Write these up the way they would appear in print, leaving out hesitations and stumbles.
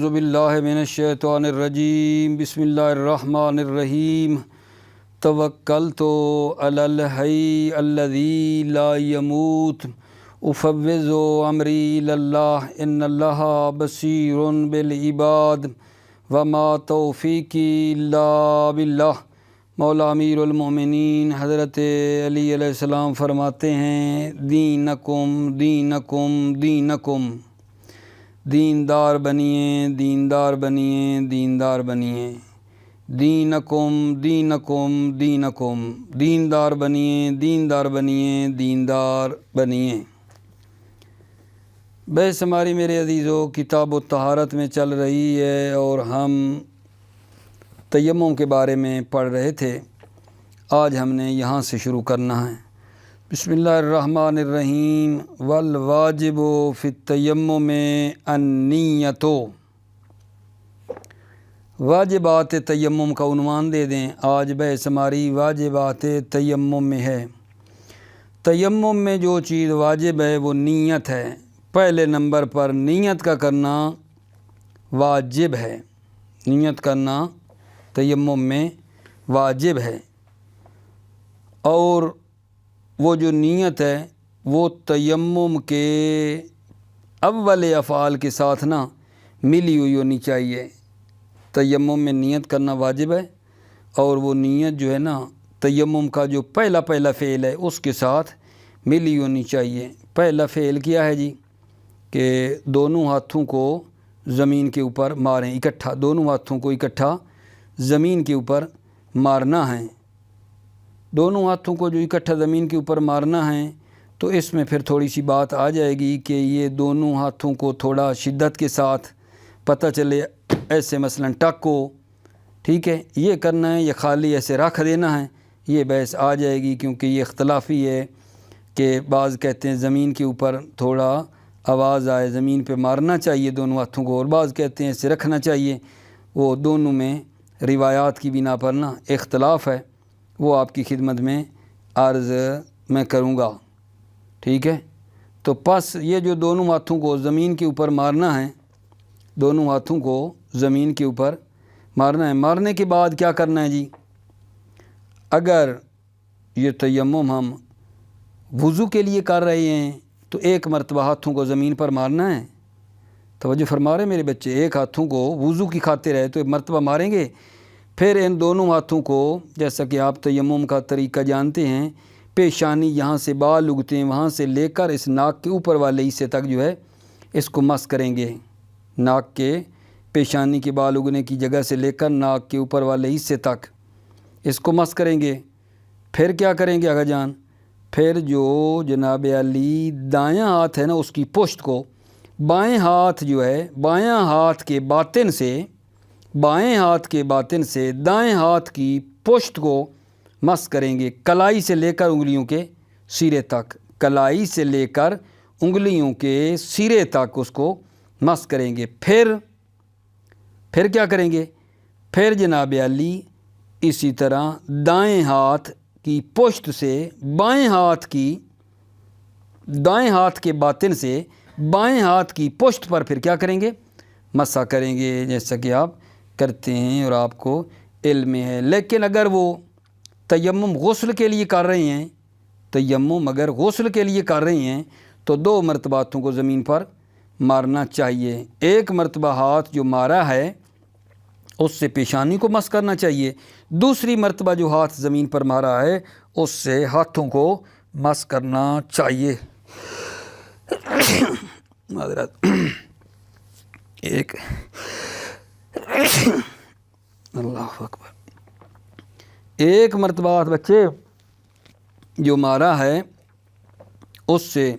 اعوذ باللہ من الشیطان الرجیم بسم اللہ الرحمن الرحیم توکلت علی الحی الذی لا یموت افوض امری الی اللہ ان اللہ بصیر بالعباد وما توفیقی الا باللہ۔ مولا امیر المومنین حضرت علی علیہ السلام فرماتے ہیں دینکم دینکم دینکم، دیندار بنیے دیندار بنیے دیندار بنیے، دینکم دینکم دینکم، دیندار بنیے دیندار بنیے دیندار بنیے۔ بحث ہماری میرے عزیزو کتاب الطہارت میں چل رہی ہے اور ہم تیمم کے بارے میں پڑھ رہے تھے۔ آج ہم نے یہاں سے شروع کرنا ہے۔ بسم اللہ الرحمن الرحیم والواجب فی التیمم النیۃ۔ واجبات تیمم کا عنوان دے دیں۔ آج بحث ہماری واجبات تیمم میں ہے۔ تیمم میں جو چیز واجب ہے وہ نیت ہے۔ پہلے نمبر پر نیت کا کرنا واجب ہے، نیت کرنا تیمم میں واجب ہے، اور وہ جو نیت ہے وہ تیمم کے اول افعال کے ساتھ نہ ملی ہوئی ہونی چاہیے۔ تیمم میں نیت کرنا واجب ہے اور وہ نیت جو ہے نا تیمم کا جو پہلا فعل ہے اس کے ساتھ ملی ہونی چاہیے۔ پہلا فعل کیا ہے جی؟ کہ دونوں ہاتھوں کو زمین کے اوپر ماریں اکٹھا، دونوں ہاتھوں کو اکٹھا زمین کے اوپر مارنا ہے۔ دونوں ہاتھوں کو جو اکٹھا زمین کے اوپر مارنا ہے تو اس میں پھر تھوڑی سی بات آ جائے گی کہ یہ دونوں ہاتھوں کو تھوڑا شدت کے ساتھ پتہ چلے، ایسے مثلا ٹک کو، ٹھیک ہے، یہ کرنا ہے یا خالی ایسے رکھ دینا ہے، یہ بحث آ جائے گی، کیونکہ یہ اختلافی ہے کہ بعض کہتے ہیں زمین کے اوپر تھوڑا آواز آئے زمین پہ مارنا چاہیے دونوں ہاتھوں کو، اور بعض کہتے ہیں ایسے رکھنا چاہیے۔ وہ دونوں میں روایات کی بنا پر نا اختلاف ہے، وہ آپ کی خدمت میں عرض میں کروں گا، ٹھیک ہے۔ تو پس یہ جو دونوں ہاتھوں کو زمین کے اوپر مارنا ہے، دونوں ہاتھوں کو زمین کے اوپر مارنا ہے۔ مارنے کے بعد کیا کرنا ہے جی؟ اگر یہ تیمم ہم وضو کے لیے کر رہے ہیں تو ایک مرتبہ ہاتھوں کو زمین پر مارنا ہے۔ توجہ فرما رہے میرے بچے، ایک ہاتھوں کو وضو کی خاطر ہے تو ایک مرتبہ ماریں گے، پھر ان دونوں ہاتھوں کو جیسا کہ آپ تیمم کا طریقہ جانتے ہیں، پیشانی یہاں سے بال اگتے ہیں وہاں سے لے کر اس ناک کے اوپر والے حصے تک جو ہے اس کو مس کریں گے۔ ناک کے پیشانی کے بال اگنے کی جگہ سے لے کر ناک کے اوپر والے حصے تک اس کو مس کریں گے۔ پھر کیا کریں گے آقا جان؟ پھر جو جناب علی دایاں ہاتھ ہے نا اس کی پشت کو، بائیں ہاتھ جو ہے بائیں ہاتھ کے باطن سے دائیں ہاتھ کی پشت کو مس کریں گے، کلائی سے لے کر انگلیوں کے سرے تک، کلائی سے لے کر انگلیوں کے سرے تک اس کو مس کریں گے۔ پھر کیا کریں گے؟ پھر جناب علی اسی طرح دائیں ہاتھ کی پشت سے دائیں ہاتھ کے باطن سے بائیں ہاتھ کی پشت پر پھر کیا کریں گے؟ مسح کریں گے، جیسا کہ آپ کرتے ہیں اور آپ کو علم ہے۔ لیکن اگر وہ تیمم غسل کے لیے کر رہے ہیں، تیمم اگر غسل کے لیے کر رہے ہیں تو 2 مرتبہ ہاتھوں کو زمین پر مارنا چاہیے۔ ایک مرتبہ ہاتھ جو مارا ہے اس سے پیشانی کو مس کرنا چاہیے، دوسری مرتبہ جو ہاتھ زمین پر مارا ہے اس سے ہاتھوں کو مس کرنا چاہیے۔ معذرت، اللہ اکبر، ایک مرتبہ ہاتھ بچے جو مارا ہے اس سے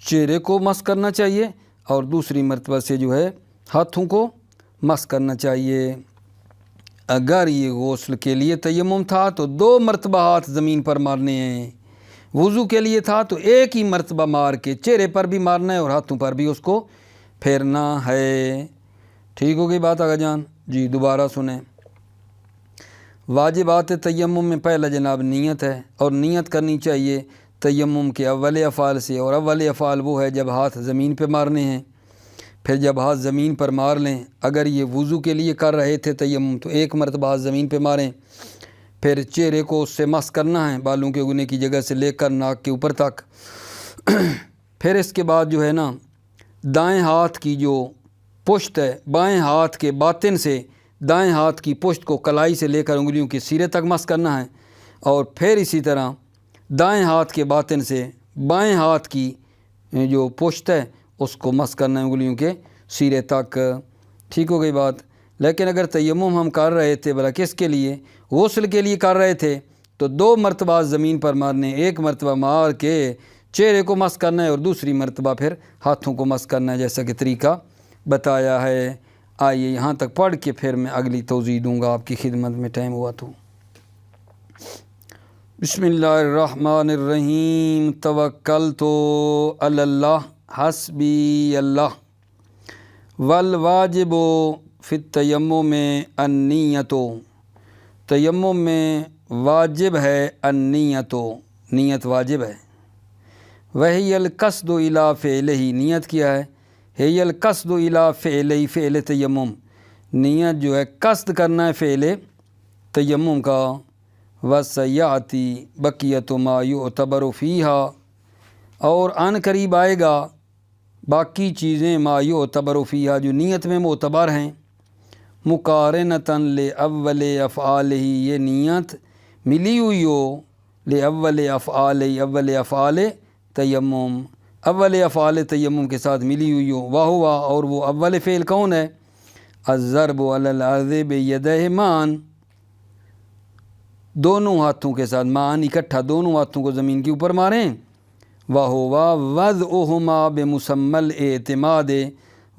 چہرے کو مس کرنا چاہیے اور دوسری مرتبہ سے جو ہے ہاتھوں کو مس کرنا چاہیے۔ اگر یہ غسل کے لیے تیمم تھا تو 2 مرتبہ ہاتھ زمین پر مارنے ہیں، وضو کے لیے تھا تو ایک ہی مرتبہ مار کے چہرے پر بھی مارنا ہے اور ہاتھوں پر بھی اس کو پھیرنا ہے۔ ٹھیک ہو گئی بات آقا جان؟ جی دوبارہ سنیں۔ واجبات تیمم میں پہلا جناب نیت ہے، اور نیت کرنی چاہیے تیمم کے اول افعال سے، اور اول افعال وہ ہے جب ہاتھ زمین پہ مارنے ہیں۔ پھر جب ہاتھ زمین پر مار لیں، اگر یہ وضو کے لیے کر رہے تھے تیمم تو ایک مرتبہ ہاتھ زمین پہ ماریں، پھر چہرے کو اس سے مس کرنا ہے، بالوں کے گنے کی جگہ سے لے کر ناک کے اوپر تک۔ پھر اس کے بعد جو ہے نا دائیں ہاتھ کی جو پشت ہے، بائیں ہاتھ کے باطن سے دائیں ہاتھ کی پشت کو کلائی سے لے کر انگلیوں کے سرے تک مس کرنا ہے، اور پھر اسی طرح دائیں ہاتھ کے باطن سے بائیں ہاتھ کی جو پشت ہے اس کو مس کرنا ہے انگلیوں کے سرے تک۔ ٹھیک ہو گئی بات۔ لیکن اگر تیمم ہم کر رہے تھے بھلا کس کے لیے؟ غسل کے لیے کر رہے تھے تو 2 مرتبہ زمین پر مارنے، ایک مرتبہ مار کے چہرے کو مس کرنا ہے اور دوسری مرتبہ پھر ہاتھوں کو مس کرنا ہے، جیسا کہ طریقہ بتایا ہے۔ آئیے یہاں تک پڑھ کے پھر میں اگلی توضیح دوں گا آپ کی خدمت میں ٹائم ہوا تو۔ بسم اللہ الرحمن الرحیم۔ توکلت علی اللہ حسبی اللہ والواجب فی التیمم النیت۔ تیمم میں واجب ہے النیت، نیت واجب ہے۔ وہی القصد الی فعلہ، نیت کیا ہے؟ ہے القصد الی فعلہ، فعل تیمم، نیت جو ہے قصد کرنا ہے فعل تیمم کا۔ وسیاتی بقیۃ ما یعتبر فیہا، اور عن قریب آئے گا باقی چیزیں ما یعتبر فیہا جو نیت میں معتبر ہیں۔ مقارنۃ لاول افعالہ، یہ نیت ملی ہوئی ہو لاول افعالہ، اول افعال تیمم، اول افعال تیمم کے ساتھ ملی ہوئی ہو۔ وہو، اور وہ اول فعل کون ہے؟ الضرب علی الارض بیدہ معاً، دونوں ہاتھوں کے ساتھ، معاً اکٹھا، دونوں ہاتھوں کو زمین کے اوپر ماریں۔ وہوا وضعہما بمسمی الاعتماد،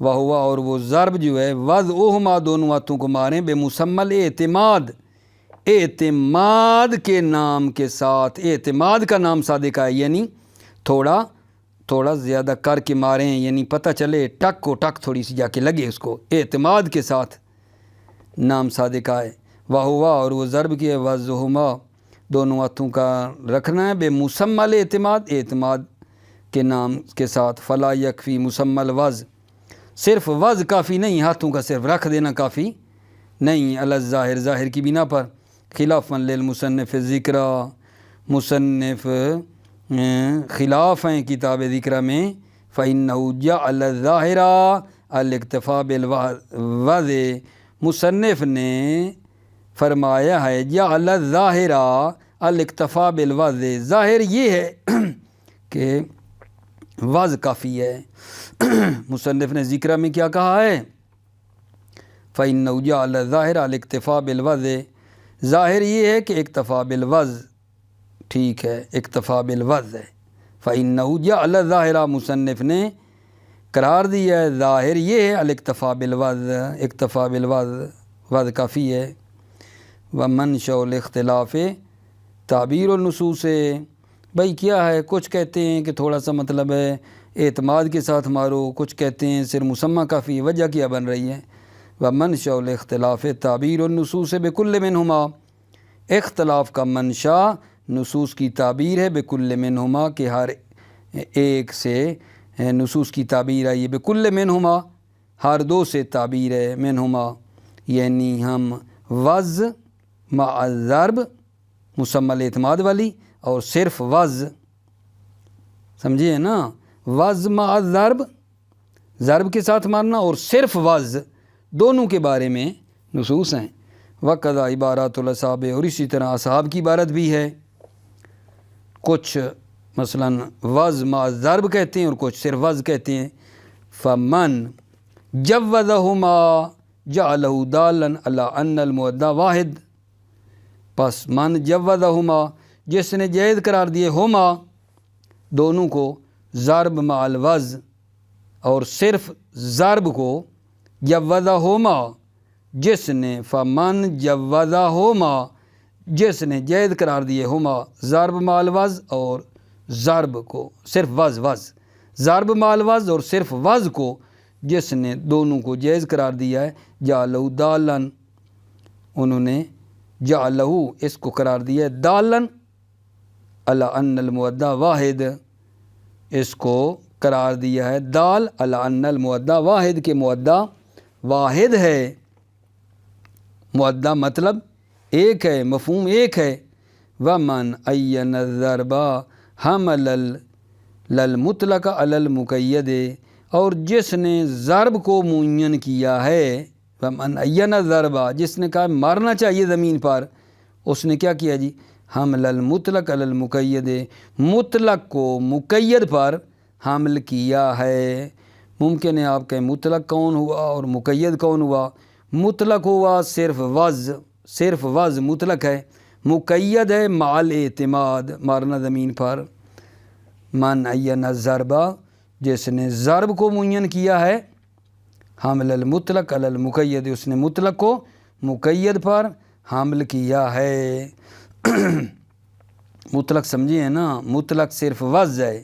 وہوا، اور وہ ضرب جو ہے وضعہما، دونوں ہاتھوں کو ماریں، بمسمی الاعتماد، اعتماد کے نام کے ساتھ۔ اعتماد کا نام صادق ہے، یعنی تھوڑا زیادہ کر کے ماریں، یعنی پتہ چلے ٹک کو ٹک تھوڑی سی جا کے لگے اس کو، اعتماد کے ساتھ نام صادق ہے۔ وہوا، اور وہ ضرب کی ہے، وضعہما، دونوں ہاتھوں کا رکھنا ہے، بے مسمی الاعتماد، اعتماد کے نام کے ساتھ۔ فلا یکفی مسمی الوضع، صرف وضع کافی نہیں، ہاتھوں کا صرف رکھ دینا کافی نہیں، علی الظاہر، ظاہر کی بنا پر، خلافاً للمصنف ذکر، مصنف خلاف ہیں کتاب ذکر میں۔ فإنہ جعل الظاہر الاکتفاء بالوضع، مصنف نے فرمایا ہے جعل الظاہر الاکتفاء بالوضع، ظاہر یہ ہے کہ وضع کافی ہے۔ مصنف نے ذکر میں کیا کہا ہے؟ فإنہ جعل الظاہر الاکتفاء بالوضع، ظاہر یہ ہے کہ اکتفاء بالوضع ٹھیک ہے، اکتفاء بالوضع ہے۔ فإنہ جعل الظاہر، مصنف نے قرار دیا ہے ظاہر یہ ہے الاکتفاء بالوضع، اکتفاء بالوضع، وضع کافی ہے۔ ومنشأ الاختلاف تعبیر النصوص، بھائی کیا ہے، کچھ کہتے ہیں کہ تھوڑا سا مطلب ہے اعتماد کے ساتھ مارو، کچھ کہتے ہیں صرف مسمى کافی ہے، وجہ کیا بن رہی ہے؟ ومنشأ الاختلاف تعبیر النصوص بکل منہما، اختلاف کا منشا نصوص کی تعبیر ہے، بکل منہما، کہ ہر ایک سے نصوص کی تعبیر آئی ہے، بکل منہما، ہر دو سے تعبیر ہے، منہما یعنی ہم وضع مع الضرب، مسمى الاعتماد والی، اور صرف وضع، سمجھیے نا، وضع مع الضرب، ضرب کے ساتھ مارنا، اور صرف وضع، دونوں کے بارے میں نصوص ہیں۔ وقضا عبارات الاصحاب، اور اسی طرح اصحاب کی عبارت بھی ہے، کچھ مثلا وضع مع الضرب کہتے ہیں اور کچھ صرف وضع کہتے ہیں۔ فمن جوزہما جعلہ دالا علی ان المعدہ واحد، پس من جوزہما، جس نے جائز قرار دیے ہما، دونوں کو، ضرب مع الوضع اور صرف ضرب کو، جوزہما، جس نے، فمن جوزہما، جس نے جائز قرار دیے ہما، ضرب مع الوضع اور ضرب کو، صرف وضع، ضرب مع الوضع اور صرف وضع کو، جس نے دونوں کو جائز قرار دیا ہے، جعلہ دالن، انہوں نے جعلہ، اس کو قرار دیا ہے دالن علی ان المعدہ واحد، اس کو قرار دیا ہے دال علی ان المعدہ واحد کے معدہ واحد ہے، معدہ مطلب ایک ہے، مفہوم ایک ہے۔ ومن عین الضرب حمل للمطلق علی المقید، اور جس نے ضرب کو معین کیا ہے، ومن عین الضرب جس نے کہا مارنا چاہیے زمین پر، اس نے کیا کیا جی، حمل المطلق علی المقید، مطلق کو مقید پر حمل کیا ہے۔ ممکن ہے آپ کہیں مطلق کون ہوا اور مقید کون ہوا؟ مطلق ہوا صرف وضع مطلق ہے، مقید ہے مع اعتماد مارنا زمین پر۔ من عین الضرب جس نے ضرب کو معین کیا ہے، حمل المطلق علی المقید اس نے مطلق کو مقید پر حمل کیا ہے۔ مطلق سمجھے ہیں نا، مطلق صرف وضع ہے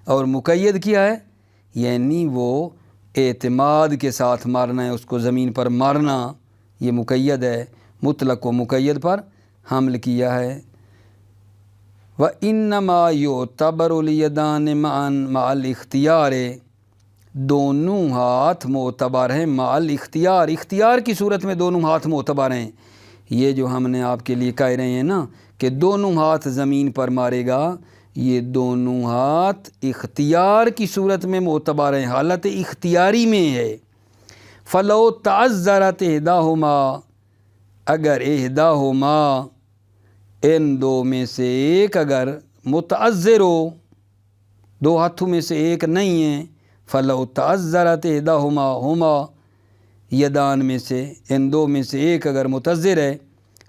اور مقید کیا ہے، یعنی وہ اعتماد کے ساتھ مارنا ہے، اس کو زمین پر مارنا، یہ مقید ہے، مطلق کو مقید پر حمل کیا ہے۔ وَإِنَّمَا يُعْتَبَرُ الْيَدَانِ مَعَ الْاخْتِيَارِ دونوں ہاتھ معتبر ہیں مع الاختیار، اختیار کی صورت میں دونوں ہاتھ معتبر ہیں۔ یہ جو ہم نے آپ کے لیے کہہ رہے ہیں نا کہ دونوں ہاتھ زمین پر مارے گا، یہ دونوں ہاتھ اختیار کی صورت میں معتبر ہیں، حالت اختیاری میں ہے۔ فلو تعذرت احداہما اگر احداہما ان دو میں سے ایک اگر متعذر ہو، دو ہاتھوں میں سے ایک نہیں ہے، فلو تعذرت احداہما ہما یدان میں سے ان دو میں سے ایک اگر متعذر ہے،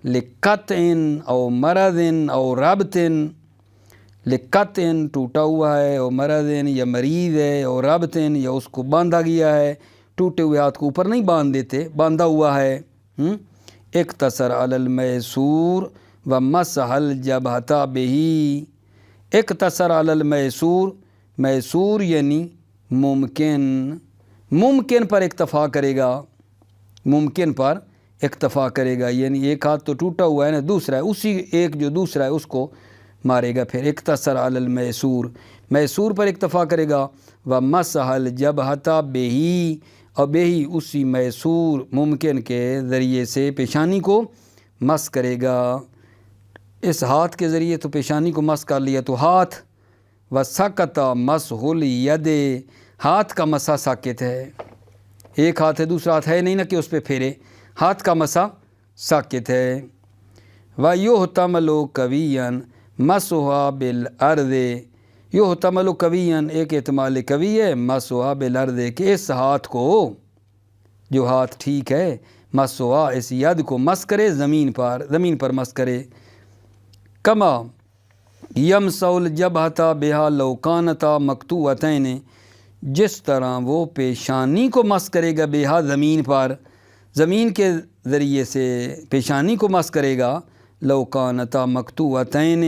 لقطع او مرض او ربط، لقطع ٹوٹا ہوا ہے، اور مرض یا مریض ہے، اور ربط یا اس کو باندھا گیا ہے، ٹوٹے ہوئے ہاتھ کو اوپر نہیں باندھ دیتے، باندھا ہوا ہے۔ اقتصر علی المیسور ومسح الجبہۃ بہ، اقتصر علی المیسور، میسور یعنی ممکن پر اکتفا کرے گا، ممکن پر اکتفا کرے گا، یعنی ایک ہاتھ تو ٹوٹا ہوا ہے نا، دوسرا ہے، اسی ایک جو دوسرا ہے اس کو مارے گا، پھر اقتصر علی المیسور، میسور پر اکتفا کرے گا۔ ومسح الجبہۃ بہ، اور بہ اسی میسور ممکن کے ذریعے سے پیشانی کو مس کرے گا، اس ہاتھ کے ذریعے تو پیشانی کو مس کر لیا تو ہاتھ۔ وسکت مسح الید، ہاتھ کا مسا ساکت ہے، ایک ہاتھ ہے دوسرا ہاتھ ہے نہیں نا کہ اس پہ پھیرے، ہاتھ کا مسا ساکت ہے۔ وَيُحْتَمَلُ قَوِيًّا مَسُحَ بِالْأَرْضِ، یحتمل قویًا ایک احتمال قوی ہے، مسح بالارض کہ اس ہاتھ کو، جو ہاتھ ٹھیک ہے، مسح اس ید کو مس کرے زمین پر مس کرے۔ کما یمسح الجبہۃ بہا لو کانتا مقطوعتین، جس طرح وہ پیشانی کو مس کرے گا بہا زمین پر، زمین کے ذریعے سے پیشانی کو مس کرے گا، لو کانتا مقطوعتین،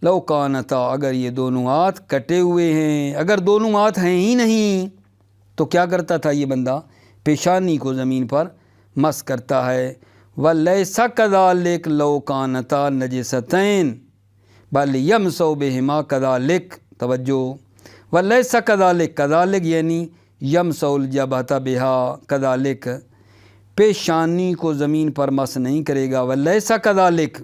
لو کانتا اگر یہ دونوں ہاتھ کٹے ہوئے ہیں، اگر دونوں ہاتھ ہیں ہی نہیں تو کیا کرتا تھا یہ بندہ، پیشانی کو زمین پر مس کرتا ہے۔ وَلَيْسَ كَذَلِكَ لَوْ كَانَتَا نَجِسَتَيْن بَلْ يَمْسَحُ بِهِمَا كَذَلِكَ، توجہ، وَلَيْسَ كَذَلِكَ، كَذَلِكَ یعنی يَمْسَحُ الْجَبْهَةَ بِهَا كَذَلِكَ، پیشانی کو زمین پر مس نہیں کرے گا، وَلَيْسَ كَذَلِكَ،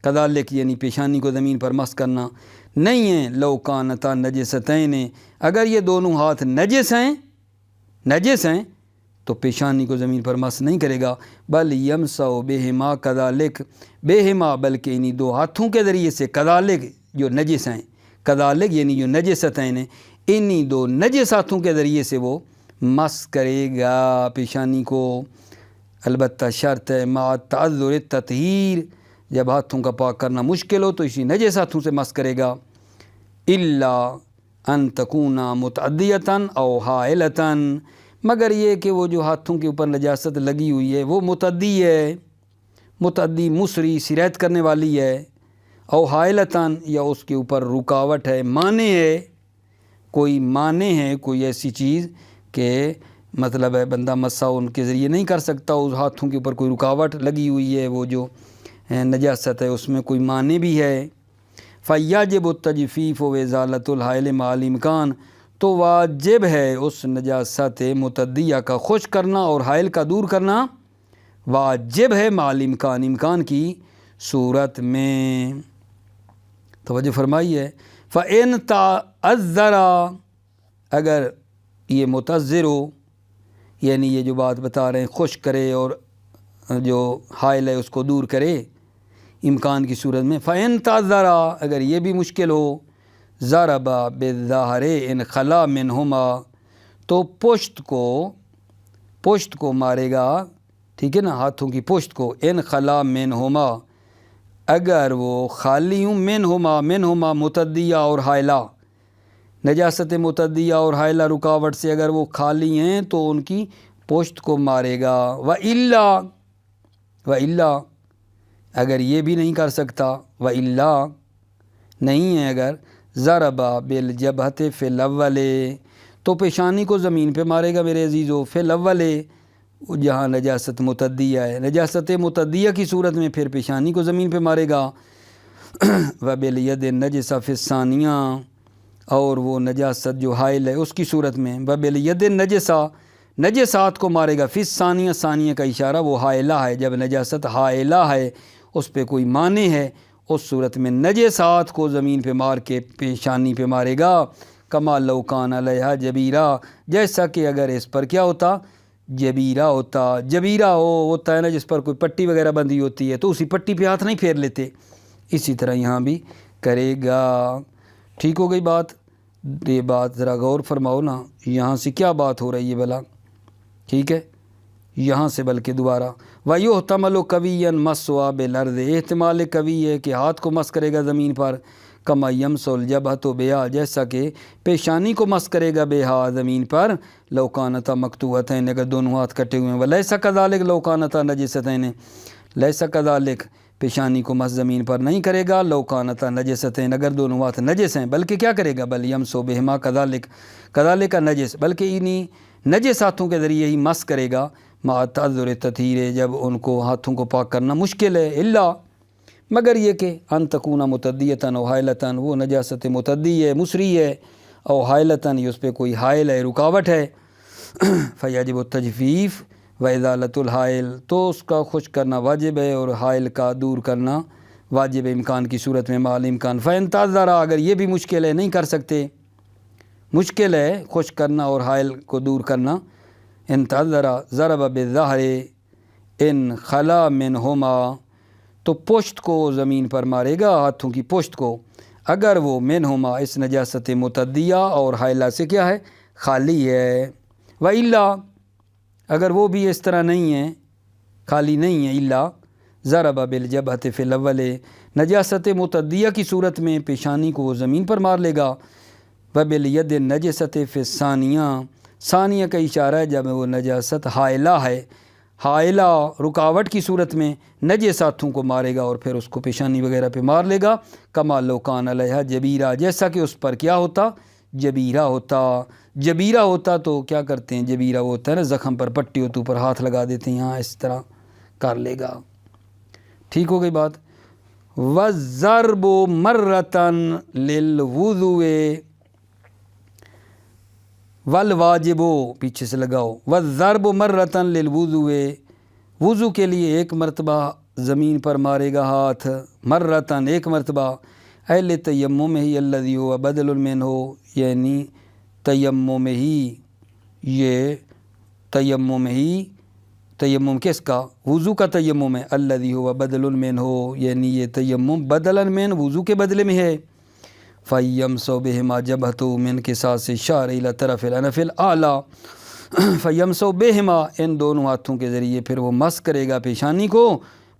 كَذَلِكَ یعنی پیشانی کو زمین پر مس کرنا نہیں ہے، لَوْ كَانَتَا نَجِسَتَيْن اگر یہ دونوں ہاتھ نجس ہیں تو پیشانی کو زمین پر مس نہیں کرے گا، بل یمسح بہما کذالک، بہما بلکہ انہی دو ہاتھوں کے ذریعے سے، کذالک جو نجس ہیں، کذالک یعنی جو نجستین ہیں، انہی دو نجس ہاتھوں کے ذریعے سے وہ مس کرے گا پیشانی کو، البتہ شرط ہے مع تعذر التطہیر، جب ہاتھوں کا پاک کرنا مشکل ہو تو اسی نجس ہاتھوں سے مس کرے گا، الا ان تکون متعدیۃ او حائلۃ، مگر یہ کہ وہ جو ہاتھوں کے اوپر نجاست لگی ہوئی ہے وہ متعدی ہے، متعدی مسری سرایت کرنے والی ہے، او حائلتاً یا اس کے اوپر رکاوٹ ہے، مانع ہے، کوئی مانع ہے، کوئی ایسی چیز کہ مطلب ہے بندہ مسا ان کے ذریعے نہیں کر سکتا، اس ہاتھوں کے اوپر کوئی رکاوٹ لگی ہوئی ہے، وہ جو نجاست ہے اس میں کوئی مانع بھی ہے، فَيَجِبُ التَّجْفِيفُ وَإِزَالَةُ الْحَائِلِ مَعَ الْإِمْكَانِ، تو واجب ہے اس نجاست متعدیہ کا خشک کرنا اور حائل کا دور کرنا واجب ہے مال امکان، امکان کی صورت میں۔ توجہ فرمائیے، فَإِن تَعَذَّرَ، اگر یہ متعذر ہو، یعنی یہ جو بات بتا رہے ہیں خشک کرے اور جو حائل ہے اس کو دور کرے امکان کی صورت میں، فَإِن تَعَذَّرَ، اگر یہ بھی مشکل ہو، ضَرَبَ بِالظَّهْرِ إِنْ خَلَا مِنْهُمَا، تو پشت کو مارے گا، ٹھیک ہے نا، ہاتھوں کی پشت کو، ان خلا منہما، اگر وہ خالی ہوں، منہما متعدیہ اور حائلہ، نجاست متعدیہ اور حائلہ رکاوٹ سے اگر وہ خالی ہیں تو ان کی پشت کو مارے گا۔ وَإِلَّا، اگر یہ بھی نہیں کر سکتا، وَإِلَّا نہیں ہے اگر، ضَرَبَ بِالْجَبْهَةِ فِي الْأَوَّلِ، تو پیشانی کو زمین پہ مارے گا میرے عزیزو، فی الاول، جہاں نجاست متعدیہ ہے، نجاست متعدیہ کی صورت میں پھر پیشانی کو زمین پہ مارے گا۔ وَبِالْيَدِ النَّجِسَةِ فِي الثَّانِيَةِ، اور وہ نجاست جو حائل ہے اس کی صورت میں، وَبِالْيَدِ النَّجِسَةِ، نجسات کو مارے گا، فی الثانیہ، ثانیہ کا اشارہ وہ حائلہ ہے، جب نجاست حائلہ ہے اس پہ کوئی معنی ہے، اس صورت میں نجسات کو زمین پہ مار کے پیشانی پہ مارے گا۔ کما لو کان علیہا جبیرہ، جیسا کہ اگر اس پر کیا ہوتا، جبیرہ ہوتا ہے نا، جس پر کوئی پٹی وغیرہ بندھی ہوتی ہے تو اسی پٹی پہ ہاتھ نہیں پھیر لیتے، اسی طرح یہاں بھی کرے گا۔ ٹھیک ہو گئی بات؟ یہ بات ذرا غور فرماؤ نا، یہاں سے کیا بات ہو رہی ہے بھلا؟ ٹھیک ہے، یہاں سے بلکہ دوبارہ وَيُحْتَمَلُ قَوِيًّا مَسُّهَا بِالْأَرْضِ، احتمال قوی ہے کہ ہاتھ کو مس کرے گا زمین پر، کما یمسُ الْجَبْهَةُ بِهَا، جیسا کہ پیشانی کو مس کرے گا بِهَا زمین پر، لَوْ كَانَتَا مَقْطُوعَتَيْنِ، اگر دونوں ہاتھ کٹے ہوئے ہیں، وَلَيْسَ كَذَلِكَ لَوْ كَانَتَا نَجِسَتَيْنِ، لَيْسَ كَذَلِكَ، پیشانی کو مس زمین پر نہیں کرے گا، لَوْ كَانَتَا نَجِسَتَيْنِ، اگر دونوں ہاتھ نجس ہیں، بلکہ کیا کرے گا، بل یمسُ بِهِمَا كَذَلِكَ نجس، بلکہ انہی نجس ہاتھوں کے ذریعے ہی مس کرے گا، مع تعذر تطہیر، جب ان کو ہاتھوں کو پاک کرنا مشکل ہے، الا مگر یہ کہ ان تکون متعدیتاً او حائلتاً، وہ نجاست متعدی ہے، مسری ہے، او حائلتاً، اس پہ کوئی حائل ہے، رکاوٹ ہے، فیجب التجفیف وازالۃ الحائل، تو اس کا خشک کرنا واجب ہے اور حائل کا دور کرنا واجب ہے امکان کی صورت میں، مال امکان۔ فإن تعذر، اگر یہ بھی مشکل ہے، نہیں کر سکتے، مشکل ہے خشک کرنا اور حائل کو دور کرنا، ان تعذر ضرب بالظہر ان خلا منہما، تو پشت کو زمین پر مارے گا، ہاتھوں کی پشت کو، اگر وہ منہما اس نجاست متعدیہ اور حائلہ سے کیا ہے، خالی ہے۔ وَإِلَّا، اگر وہ بھی اس طرح نہیں ہے، خالی نہیں ہے، الا ضرب بالجبہۃ فی الاول، نجاست متعدیہ کی صورت میں پیشانی کو وہ زمین پر مار لے گا، وبالید النجسۃ فی الثانیہ، ثانیہ کا اشارہ ہے جب وہ نجاست حائلہ ہے، حائلہ رکاوٹ کی صورت میں نجس ہاتھوں کو مارے گا اور پھر اس کو پیشانی وغیرہ پہ مار لے گا، کما لو کان علیہا جبیرہ، جیسا کہ اس پر کیا ہوتا، جبیرہ ہوتا تو کیا کرتے ہیں، جبیرہ وہ ہوتا ہے نا زخم پر پٹی ہوتی اوپر ہاتھ لگا دیتے ہیں، یہاں اس طرح کر لے گا۔ ٹھیک ہو گئی بات؟ وَالضَّرْبُ مَرَّةً لِلْوُضُوءِ والواجب، پیچھے سے لگاؤ، وَالضَّرْبُ مَرَّةً لِلْوُضُوءِ، وضو کے لیے ایک مرتبہ زمین پر مارے گا ہاتھ، مرتن ایک مرتبہ، اہل تیمم ہی الذی ہوا بدل منہ، یعنی تیمم ہی، یہ تیمم کس کا، وضو کا تیمم ہے، الذی ہوا بدل منہ، یعنی یہ تیمم بدلا من، وضو کے بدلے میں ہے، فَيَمْسَحُ بِهِمَا جَبْهَتَهُ من کے ساتھ سے اشارہ الی طرف الانف الاعلی، فَيَمْسَحُ بِهِمَا، ان دونوں ہاتھوں کے ذریعے پھر وہ مس کرے گا پیشانی کو،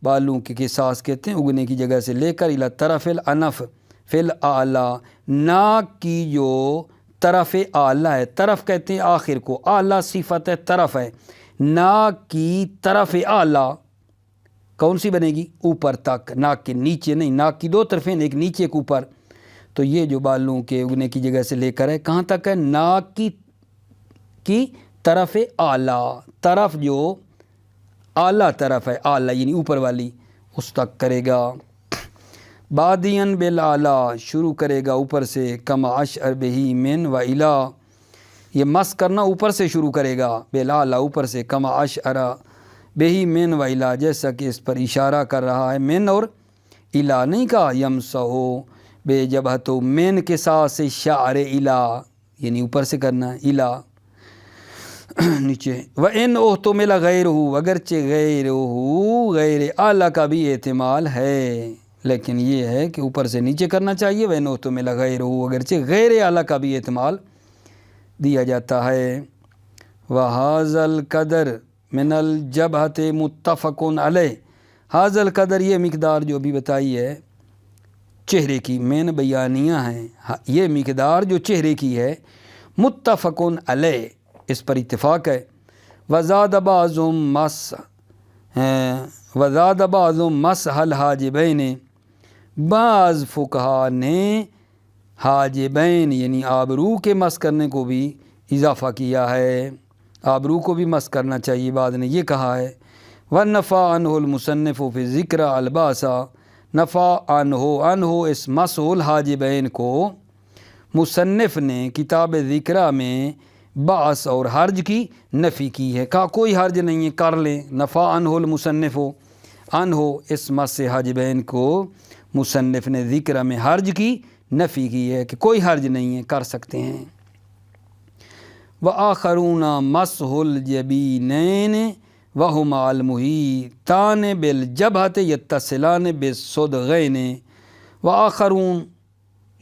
بالوں کے قصاص کہتے ہیں اگنے کی جگہ سے لے کر الی طرف الانف فی الاعلی، ناک کی جو طرف اعلی ہے، طرف کہتے ہیں آخر کو، اعلی صفت ہے، طرف ہے، ناک کی طرف اعلی کون سی بنے گی، اوپر تک، ناک کے نیچے نہیں، ناک کی دو طرفیں، ایک نیچے ایک اوپر، تو یہ جو بالوں کے اگنے کی جگہ سے لے کر ہے کہاں تک ہے، ناک کی طرف اعلی، طرف جو اعلیٰ طرف ہے، اعلیٰ یعنی اوپر والی، اس تک کرے گا، بادین بالاعلیٰ، شروع کرے گا اوپر سے، کما اشعر بہی من و الا، یہ مس کرنا اوپر سے شروع کرے گا، بلالا اوپر سے، کما اشعرا بہی من و الا جیسا کہ اس پر اشارہ کر رہا ہے، من اور الا نہیں کہا، یمسحو بے جبہتو من کے ساتھ سے شعر الا یعنی اوپر سے کرنا ہے، الا نیچے، وَإِنْ اُحْتُمِلَ غَيْرُهُ اگرچہ غیر اعلیٰ کا بھی احتمال ہے، لیکن یہ ہے کہ اوپر سے نیچے کرنا چاہیے، وَإِنْ اُحْتُمِلَ غَيْرُهُ اگرچہ غیر اعلیٰ کا بھی احتمال دیا جاتا ہے۔ وَهَذَا الْقَدْرُ مِنَ الْجَبْهَةِ مُتَّفَقٌ عَلَيْهِ، هذا القدر یہ مقدار جو ابھی بتائی ہے چہرے کی، مین بیانیہ ہیں، یہ مقدار جو چہرے کی ہے، متفقٌ علیہ اس پر اتفاق ہے۔ وزاد بعضهم مسح الحاجبین، بعض فقہا نے حاجبین یعنی آبرو کے مس کرنے کو بھی اضافہ کیا ہے، آبرو کو بھی مس کرنا چاہیے، بعض نے یہ کہا ہے۔ وَنَفَى عَنْهُ الْمُصَنِّفُ فِي ذِكْرَ الْبَاسَ، نفع عنہ اس مسح الحاجبین کو مصنف نے کتاب ذکرہ میں باس اور حرج کی نفی کی ہے، کہا کوئی حرج نہیں ہے، کر لیں۔ نفع عنہ المصنف، عنہ اس مسح حاجبین کو مصنف نے ذکرہ میں حرج کی نفی کی ہے کہ کوئی حرج نہیں ہے، کر سکتے ہیں۔ وآخرون مسح الجبینین وہما المحیطان بالجبہۃ یتصلان بالصدغین، وآخرون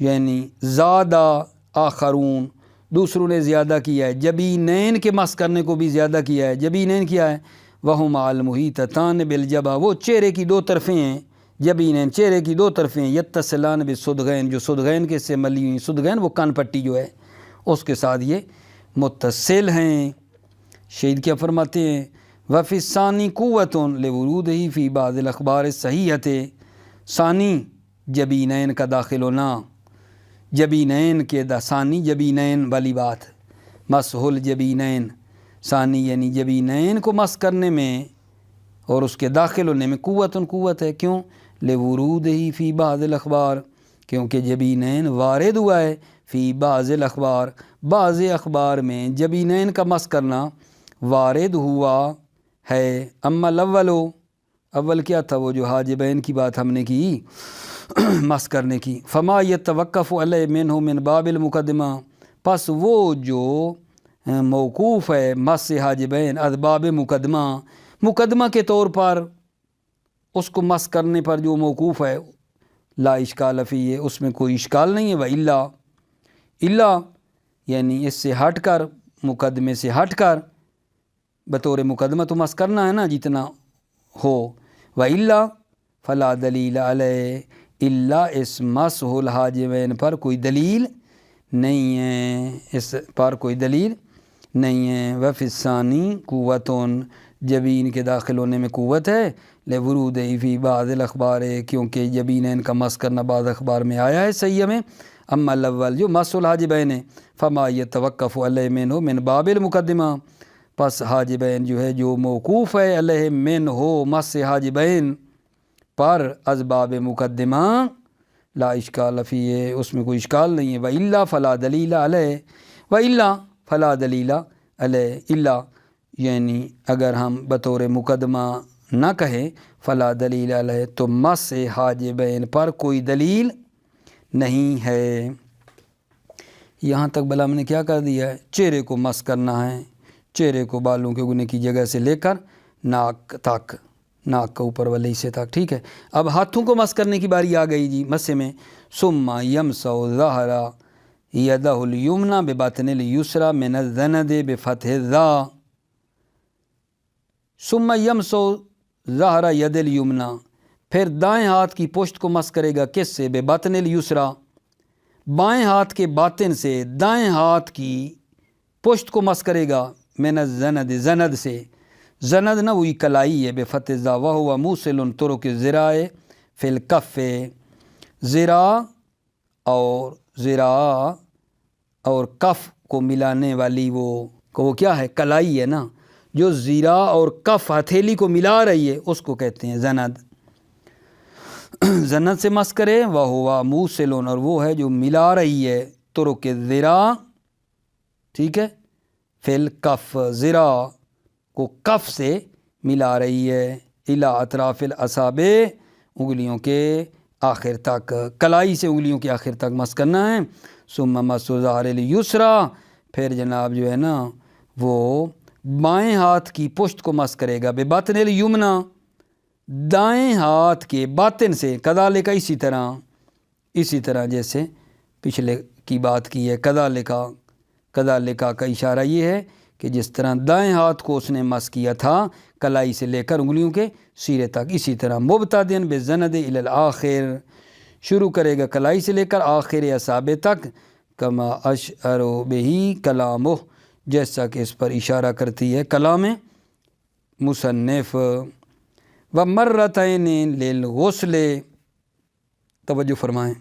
یعنی زیادہ، آخرون دوسروں نے زیادہ کیا ہے، جبینین کے مس کرنے کو بھی زیادہ کیا ہے۔ جبینین کیا ہے؟ وہما المحیطتان بالجبہۃ، وہ چہرے کی دو طرفیں ہیں، جبینین چہرے کی دو طرفیں ہیں، یتصلان بالصدغین جو صدغین کے سے ملی ہوئی، صدغین وہ کان پٹی جو ہے اس کے ساتھ یہ متصل ہیں۔ شہید کیا فرماتے ہیں؟ وفی الثانی قوت لورودہ فی بعض الاخبار الصحیحۃ، ثانی جبینین کا داخل ہونا، جبینین کے ثانی جبینین والی بات، مسح الجبینین ثانی یعنی جبینین کو مس کرنے میں اور اس کے داخل ہونے میں قوت ہے، کیوں؟ لورودہ فی بعض الاخبار، کیونکہ جبینین وارد ہوا ہے، فی بعض الاخبار بعض اخبار میں جبینین کا مس کرنا وارد ہوا ہے۔ اما الاول، اول کیا تھا؟ وہ جو حاجبین کی بات ہم نے کی مس کرنے کی، فما یتوقف علیہ منہ من باب المقدمہ، پس وہ جو موقوف ہے مس حاجبین از باب مقدمہ، مقدمہ کے طور پر اس کو مس کرنے پر جو موقوف ہے، لا اشکال فیہ اس میں کوئی اشکال نہیں ہے۔ الا یعنی اس سے ہٹ کر، مقدمے سے ہٹ کر، بطور مقدمہ تو مس کرنا ہے نا جتنا ہو، وَإِلَّا فَلَا دَلِيلَ عَلَيْهِ، الا اس مسح الحاجبین پر کوئی دلیل نہیں ہے، اس پر کوئی دلیل نہیں ہے۔ وفی الثانی قوتٌ، جبین کے داخل ہونے میں قوت ہے، لورودہ فی بعض الاخبار، کیونکہ جبینین کا مس کرنا بعض اخبار میں آیا ہے صحیح میں۔ اما الاول جو مسح الحاجبین ہے، فما یتوقف علیہ منہ من باب المقدمہ، پس حاجبین جو ہے جو موقوف ہے علیہ من ہو مس حاجبین پر از باب مقدمہ، لا اشکال فیہ اس میں کوئی اشکال نہیں ہے۔ وَإِلَّا فَلَا دَلِيلَ عَلَيْهِ، وَإِلَّا فَلَا دَلِيلَ عَلَيْهِ، الا یعنی اگر ہم بطور مقدمہ نہ کہیں فلا دلیل علیہ تو مس حاجبین پر کوئی دلیل نہیں ہے۔ یہاں تک بلا ہم نے کیا کر دیا ہے؟ چہرے کو مس کرنا ہے، چہرے کو بالوں کے گنے کی جگہ سے لے کر ناک تک، ناک کا اوپر والے حصے تک، ٹھیک ہے۔ اب ہاتھوں کو مس کرنے کی باری آ گئی جی مسے میں۔ ثم یمسح ظہر یدہ الیمنی بباطن الیسری من الذند بفتح الظاء، ثم یمسح ظہر ید الیمنی، پھر دائیں ہاتھ کی پشت کو مس کرے گا، کس سے؟ بباطن الیسری، بائیں ہاتھ کے باطن سے دائیں ہاتھ کی پشت کو مس کرے گا، من الزند زند سے، زند نہ وہی کلائی ہے، بفتح الظاء وہو موصل طرق الذراع فی الکف، ذراع اور کف کو ملانے والی وہ کیا ہے؟ کلائی ہے نا، جو ذراع اور کف ہتھیلی کو ملا رہی ہے اس کو کہتے ہیں زند۔ زند سے مس کرے، وہو موصل اور وہ ہے جو ملا رہی ہے، طرق الذراع، ٹھیک ہے، فل کف، ذرا کو کف سے ملا رہی ہے، الی اطراف الاصابع انگلیوں کے آخر تک، کلائی سے انگلیوں کے آخر تک مس کرنا ہے۔ ثم مس ظہر الیسرا، پھر جناب جو ہے نا وہ بائیں ہاتھ کی پشت کو مس کرے گا، بباطن الیمنا، دائیں ہاتھ کے باطن سے، کذالک اسی طرح جیسے پچھلے کی بات کی ہے، کذالک کا اشارہ یہ ہے کہ جس طرح دائیں ہاتھ کو اس نے مس کیا تھا کلائی سے لے کر انگلیوں کے سیرے تک، اسی طرح مبتدئن بالزند الی الاخر، شروع کرے گا کلائی سے لے کر آخر اصابع تک، کما اشعر بہی کلامہ، جیسا کہ اس پر اشارہ کرتی ہے کلام مصنف۔ ومرتین للغسل، توجہ فرمائیں،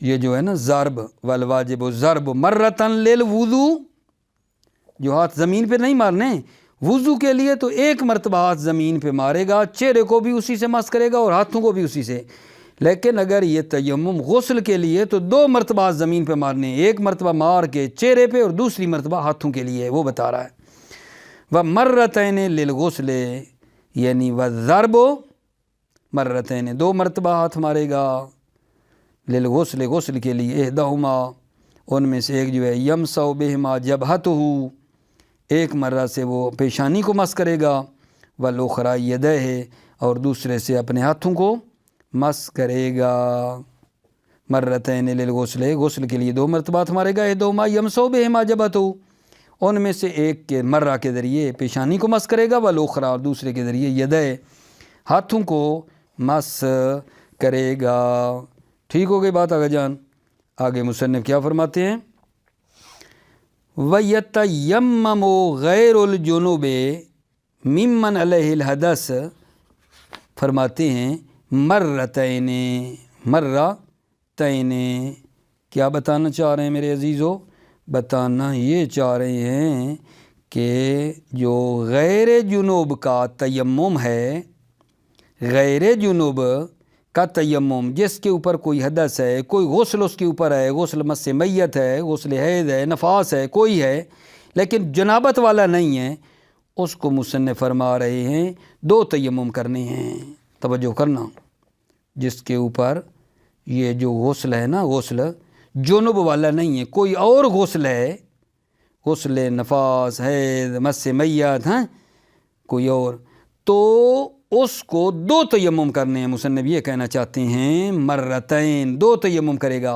یہ جو ہے نا ضرب، والواجب ضرب مرتن للوضو، جو ہاتھ زمین پہ نہیں مارنے، وضو کے لیے تو ایک مرتبہ ہاتھ زمین پہ مارے گا، چہرے کو بھی اسی سے مس کرے گا اور ہاتھوں کو بھی اسی سے، لیکن اگر یہ تیمم غسل کے لیے تو 2 مرتبہ ہاتھ زمین پہ مارنے، ایک مرتبہ مار کے چہرے پہ اور دوسری مرتبہ ہاتھوں کے لیے، وہ بتا رہا ہے۔ ومرتین للغسل یعنی والضرب مرتین، 2 مرتبہ ہاتھ مارے گا، للغسل غسل کے لیے، احدہما ان میں سے ایک جو ہے یمسح بہما جبہتہ، ایک مرہ سے وہ پیشانی کو مس کرے گا، والاخری یدیہ، اور دوسرے سے اپنے ہاتھوں کو مس کرے گا۔ مرتین للغسل، غسل کے لیے 2 مرتبہ ہاتھ مارے گا، احدہما یمسح بہما جبہتہ، ان میں سے ایک کے مرہ کے ذریعے پیشانی کو مس کرے گا، والاخری، اور دوسرے کے ذریعے یدیہ، ہاتھوں کو مس کرے گا۔ ٹھیک ہو گئی بات آگے جان؟ آگے مصنف کیا فرماتے ہیں؟ وَيَتَيَمَّمُ غَيْرُ الْجُنُوبِ مِمَّنْ عَلَيْهِ الْحَدَث، فرماتے ہیں مرتین، کیا بتانا چاہ رہے ہیں میرے عزیزو؟ بتانا یہ چاہ رہے ہیں کہ جو غیر جنوب کا تیمم ہے، غیر جنوب کا تیمم جس کے اوپر کوئی حدث ہے، کوئی غسل اس کے اوپر ہے، غسل مس میت ہے، غسل حیض ہے، نفاس ہے، کوئی ہے لیکن جنابت والا نہیں ہے، اس کو مصنف فرما رہے ہیں 2 تیمم کرنے ہیں۔ توجہ کرنا، جس کے اوپر یہ جو غسل ہے نا، غسل جنوب والا نہیں ہے، کوئی اور غسل ہے، غسل نفاس، حیض، مس میت، کوئی اور، تو اس کو 2 تیمم کرنے ہیں۔ مصنف یہ کہنا چاہتے ہیں مرتین، 2 تیمم کرے گا،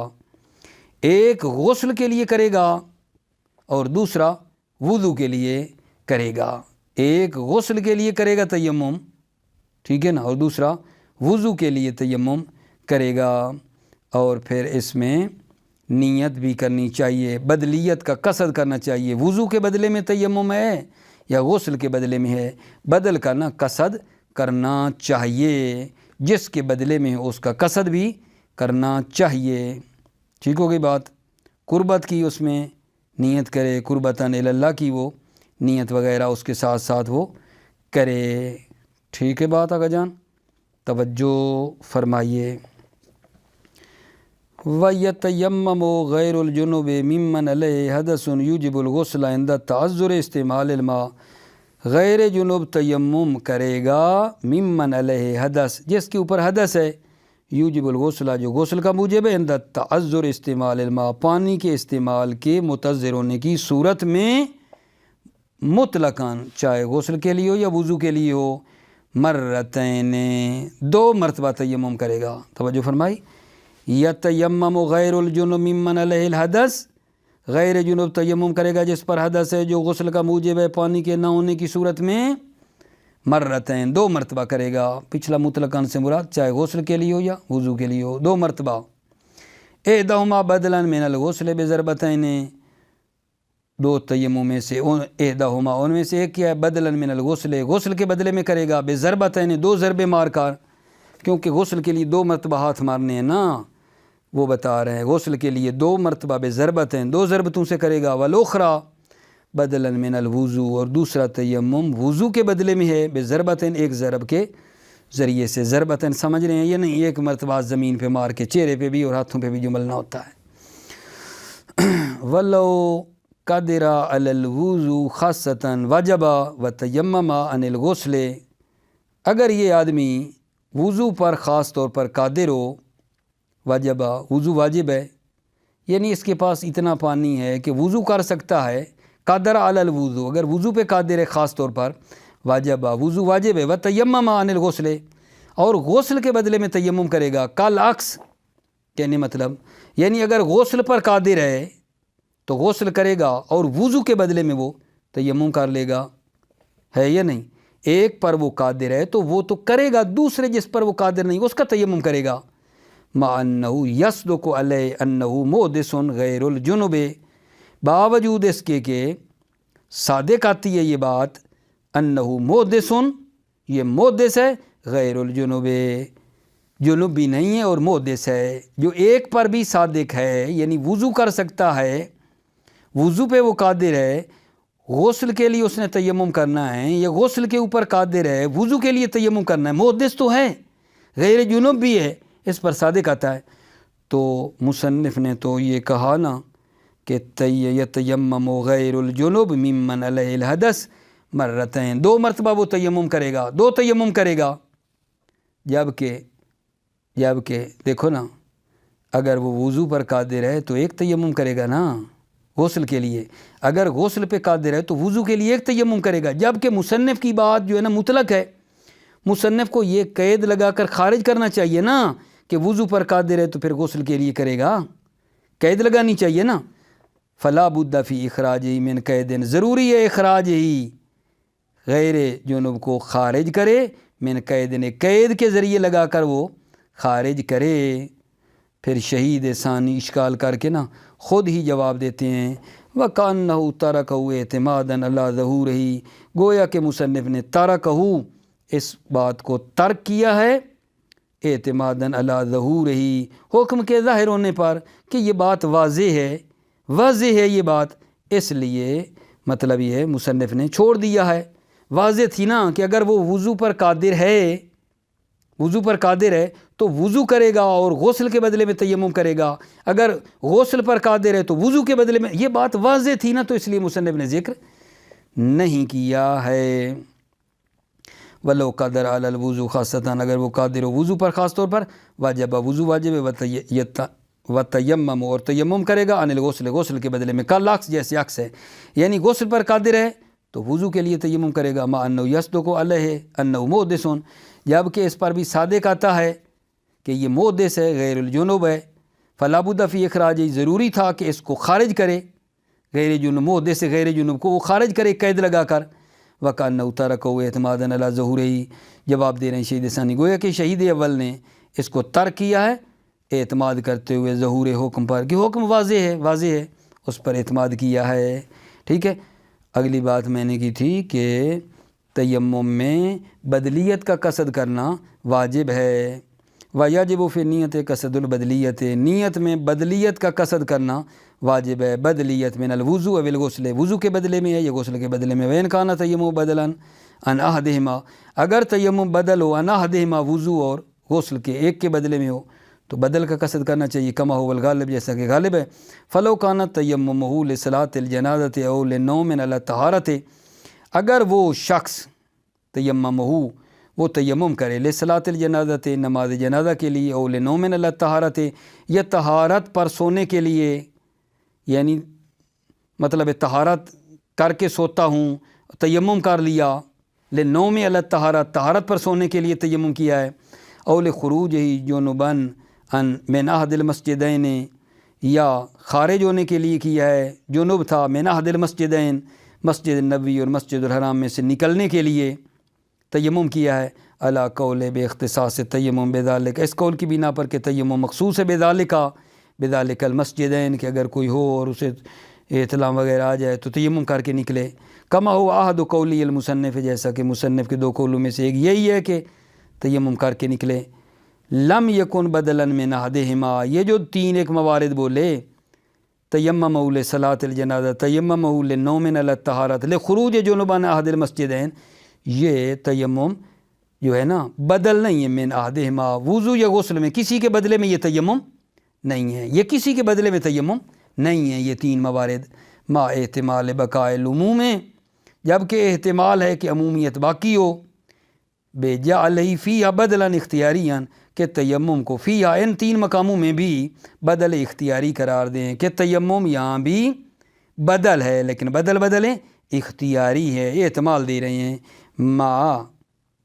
ایک غسل کے لیے کرے گا اور دوسرا وضو کے لیے کرے گا، ایک غسل کے لیے کرے گا تیمم، ٹھیک ہے نا، اور دوسرا وضو کے لیے تیمم کرے گا، اور پھر اس میں نیت بھی کرنی چاہیے، بدلیت کا قصد کرنا چاہیے، وضو کے بدلے میں تیمم ہے یا غسل کے بدلے میں ہے، بدل کا نا قصد کرنا چاہیے، جس کے بدلے میں اس کا قصد بھی کرنا چاہیے۔ ٹھیک ہو گئی بات؟ قربت کی اس میں نیت کرے، قربتاً اللہ کی وہ نیت وغیرہ اس کے ساتھ ساتھ وہ کرے۔ ٹھیک ہے بات آگا جان؟ توجہ فرمائیے۔ وَيَتَيَمَّمُ غَيْرُ الْجُنُوبِ مِمَّنْ عَلَيْهِ حَدَثٌ يُوجِبُ الْغُسْلَ عِنْدَ التَّعَذُّرِ استعمال الماء، غیر جنوب تیمم کرے گا ممن علیہ حدث، جس کے اوپر حدث ہے، یوجب الغسل، جو غسل کا موجب ہے، عند التعذر استعمال الماء، پانی کے استعمال کے متعذر ہونے کی صورت میں، مطلقاً چاہے غسل کے لیے ہو یا وضو کے لیے ہو، مرتین، 2 مرتبہ تیمم کرے گا۔ توجہ فرمائی، یتیمم غیر الجنوب ممن علیہ الحدث، غیر جنوب تیمم کرے گا جس پر حدث ہے جو غسل کا موجب ہے پانی کے نہ ہونے کی صورت میں، مرتین، 2 مرتبہ کرے گا۔ پچھلا مطلقاً سے مراد چاہے غسل کے لیے ہو یا وضو کے لیے ہو، 2 مرتبہ۔ احدہما بدلا من الغسل بضربتین، 2 تیمم میں سے احدہما ان میں سے ایک کیا ہے، بدلا من الغسل، غسل کے بدلے میں کرے گا، بضربتین، 2 ضربے مار کر، کیونکہ غسل کے لیے 2 مرتبہ ہاتھ مارنے ہیں نا، وہ بتا رہے ہیں غسل کے لیے 2 مرتبہ بضربتین، 2 ضربتوں سے کرے گا، والاخری بدلا من الوضو، اور دوسرا تیمم وضو کے بدلے میں ہے، بضربتین، 1 ضرب کے ذریعے سے۔ ضربتین سمجھ رہے ہیں یہ نہیں 1 مرتبہ زمین پہ مار کے، چہرے پہ بھی اور ہاتھوں پہ بھی جو ملنا ہوتا ہے۔ ولو قدر علی الوضو خاصتاً وجب و تیمم عن الغسل، اگر یہ آدمی وضو پر خاص طور پر قادر ہو، وجب وضو واجب ہے، یعنی اس کے پاس اتنا پانی ہے کہ وضو کر سکتا ہے، قدر علی الوضو، اگر وضو پہ قادر ہے خاص طور پر، واجب وضو واجب ہے، و تیمم عن الغسل، اور غسل کے بدلے میں تیمم کرے گا، کل عکس کہنے مطلب، یعنی اگر غسل پر قادر ہے تو غسل کرے گا اور وضو کے بدلے میں وہ تیمم کر لے گا، ہے یا نہیں؟ ایک پر وہ قادر ہے تو وہ تو کرے گا، دوسرے جس پر وہ قادر نہیں اس کا تیمم کرے گا، مع انہ یصدق علیہ انہ محدث غیر الجنب، باوجود اس کے کہ صادق آتی ہے یہ بات، انہ محدث، یہ محدث ہے، غیر الجنب، جنوب بھی نہیں ہے اور محدث ہے، جو ایک پر بھی صادق ہے، یعنی وضو کر سکتا ہے، وضو پہ وہ قادر ہے، غسل کے لیے اس نے تیمم کرنا ہے، یا غسل کے اوپر قادر ہے، وضو کے لیے تیمم کرنا ہے، محدث تو ہے، غیر جنوب بھی ہے، اس پر صادق آتا ہے، تو مصنف نے تو یہ کہا نا کہ یتیمم غیر الجنوب ممن علیہ الحدث مرتین، 2 مرتبہ وہ تیمم کرے گا، 2 تیمم کرے گا، جبکہ دیکھو نا، اگر وہ وضو پر قادر ہے تو ایک تیمم کرے گا نا غسل کے لیے، اگر غسل پہ قادر ہے تو وضو کے لیے ایک تیمم کرے گا، جبکہ مصنف کی بات جو ہے نا مطلق ہے، مصنف کو یہ قید لگا کر خارج کرنا چاہیے نا کہ وضو پر قادر ہے تو پھر غسل کے لیے کرے گا، قید لگانی چاہیے نا، فلا بد فی اخراج من قید، ضروری ہے اخراج ہی غیر جنوب کو خارج کرے، من قید نے قید کے ذریعے لگا کر وہ خارج کرے، پھر شہید ثانی اشکال کر کے نا خود ہی جواب دیتے ہیں، وَكَأَنَّهُ تَرَكَهُ اعْتِمَادًا عَلَى ظَهُورِهِ، گویا کہ مصنف نے ترکہو اس بات کو ترک کیا ہے، اعتمادًا عَلَى ظَهُورِهِ، حکم کے ظاہر ہونے پر کہ یہ بات واضح ہے یہ بات، اس لیے مطلب یہ ہے مصنف نے چھوڑ دیا ہے، واضح تھی نا کہ اگر وہ وضو پر قادر ہے تو وضو کرے گا اور غسل کے بدلے میں تیمم کرے گا، اگر غسل پر قادر ہے تو وضو کے بدلے میں، یہ بات واضح تھی نا، تو اس لیے مصنف نے ذکر نہیں کیا ہے، وَلَوْ قَدَرَ عَلَى الْوُضُوءِ خاصتاً، اگر وہ قادر ہو وضو پر خاص طور پر، واجب وضو واجب ہے، وتیمم، اور تیمم کرے گا، عن الغسل، غسل کے بدلے میں، کل عکس جیسے عکس ہے، یعنی غسل پر قادر ہے تو وضو کے لیے تیمم کرے گا، مع انہ یصدق علیہ انہ محدث، جبکہ اس پر بھی صادق آتا ہے کہ یہ محدث ہے، غیر الجنوب ہے، فلا بد فی اخراج، ضروری تھا کہ اس کو خارج کرے، غیر جنوب، محدث غیر جنوب کو وہ خارج کرے قید لگا کر، وَكَأَنَّهُ تَرَكَهُ اعْتِمَادًا عَلَى ظَهُورِهِ، جواب دے رہے ہیں شہید ثانی، گویا کہ شہید اول نے اس کو ترک کیا ہے اعتماد کرتے ہوئے ظہور حکم پر، کہ حکم واضح ہے، اس پر اعتماد کیا ہے، ٹھیک ہے۔ اگلی بات میں نے کی تھی کہ تیمم میں بدلیت کا قصد کرنا واجب ہے، وَيَجِبُ فِي النِّيَّةِ قَصْدُ الْبَدْلِيَّةِ، نیت میں بدلیت کا قصد کرنا واجب ہے، بدلیت من الوضوء او الغسل، وضو کے بدلے میں ہے یا غسل کے بدلے میں، وَإِنْ كَانَ تَيَمُّمُ بَدَلًا عَنْ أَحَدِهِمَا، اگر تیمم بدل ہو عن أَحَدِهِمَا، وضو اور غسل کے ایک کے بدلے میں ہو تو بدل کا قصد کرنا چاہیے، کما هو الغالب، جیسا کہ غالب ہے، فَلَوْ كَانَ تَيَمُّمُهُ لِصَلَاةِ الْجَنَازَةِ أَوْ لِنَوْمٍ عَلَى الطَّهَارَةِ، اگر وہ شخص تیممہ وہ تیمم کرے لصلاۃ الجنازۃ، نماز جنازہ کے لیے، او لنوم علی الطہارۃ، یا طہارت پر سونے کے لیے، یعنی مطلب طہارت کر کے سوتا ہوں، تیمم کر لیا، لنوم علی الطہارۃ، طہارت پر سونے کے لیے تیمم کیا ہے، او لخروجہ جنبا من احد المسجدین، یا خارج ہونے کے لیے کیا ہے، جنوب تھا، من احد المسجدین، مسجد نبوی اور مسجد الحرام میں سے نکلنے کے لیے تیمم کیا ہے، علی قول بے اختصاص تیمم بذالک، اس قول کی بنا پر کہ تیمم مخصوص ہے بذالک المسجدین، کہ اگر کوئی ہو اور اسے اطلاع وغیرہ آ جائے تو تیمم کر کے نکلے، کما ہو احد قولی المصنف، جیسا کہ مصنف کے 2 قولوں میں سے ایک یہی ہے کہ تیمم کر کے نکلے، لم یکن بدلا من احدہما، یہ جو 3 ایک موارد بولے، تیممہ لصلاۃ الجنازہ، تیممہ للنوم علی الطہارۃ، لخروج جنب عن احد المسجدین، یہ تیمم جو ہے نا بدل نہیں ہے، من احدہما، وضو یا غسل میں کسی کے بدلے میں یہ تیمم نہیں ہے، یہ کسی کے بدلے میں تیمم نہیں ہے، یہ 3 موارد ما احتمال بقائے العموم ہے، جبکہ احتمال ہے کہ عمومیت باقی ہو، بے جعلہ فیہا بدلا اختیاریاً، کہ تیمم کو فیہا ان تین مقاموں میں بھی بدل اختیاری قرار دیں، کہ تیمم یہاں بھی بدل ہے لیکن بدل اختیاری ہے، یہ احتمال دے رہے ہیں،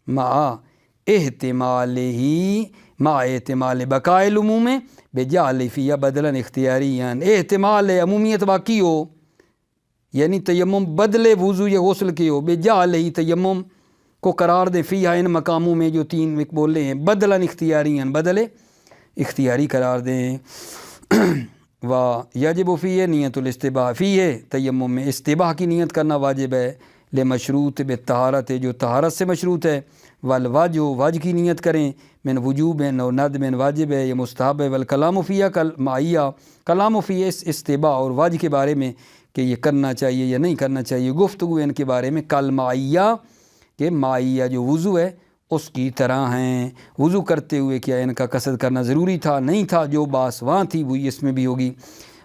مع احتمال بقائے العموم بجعل فیہا بدلا اختیاریاً، احتمال ہے عمومیت باقی ہو، یعنی تیمم بدلے وضو یا غسل کے ہو، بجعل تیمم کو قرار دیں فیہا ان مقاموں میں جو تین بولے ہیں، بدلا اختیاریاً بدل اختیاری قرار دیں۔ و یجب فیہ نیت الاستباح، فیہ تیمم میں استباح کی نیت کرنا واجب ہے، لمشروط بالطہارت جو طہارت سے مشروط ہے، والواجب واجب کی نیت کریں، من وجوب و ندب واجب ہے یا مستحب ہے، والکلام فیہ معیہ، کلام فیہ اس استباح اور واجب کے بارے میں کہ یہ کرنا چاہیے یا نہیں کرنا چاہیے، گفتگو ان کے بارے میں کل معیہ، کہ معیہ جو وضو ہے اس کی طرح ہیں، وضو کرتے ہوئے کیا ان کا قصد کرنا ضروری تھا نہیں تھا، جو باس وہاں تھی وہی اس میں بھی ہوگی،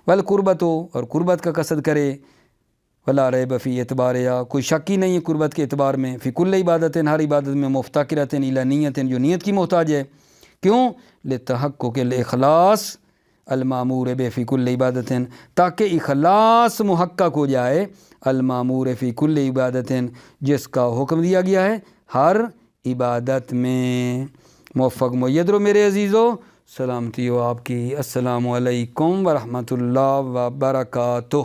والقربت ہو اور قربت کا قصد کرے، ولا ریب فی اعتباریا کوئی شک ہی نہیں ہے قربت کے اعتبار میں، فی کل عبادت ہر عبادت میں مفتقرۃ الی نیت جو نیت کی محتاج ہے، کیوں؟ لتحقق الاخلاص المامور بہ فی کل عبادت، تاکہ اخلاص محقق ہو جائے، المامور فی کل عبادت جس کا حکم دیا گیا ہے ہر عبادت میں۔ موفق مید رو میرے عزیزو، سلامتی ہو آپ کی، السلام علیکم ورحمۃ اللہ وبرکاتہ۔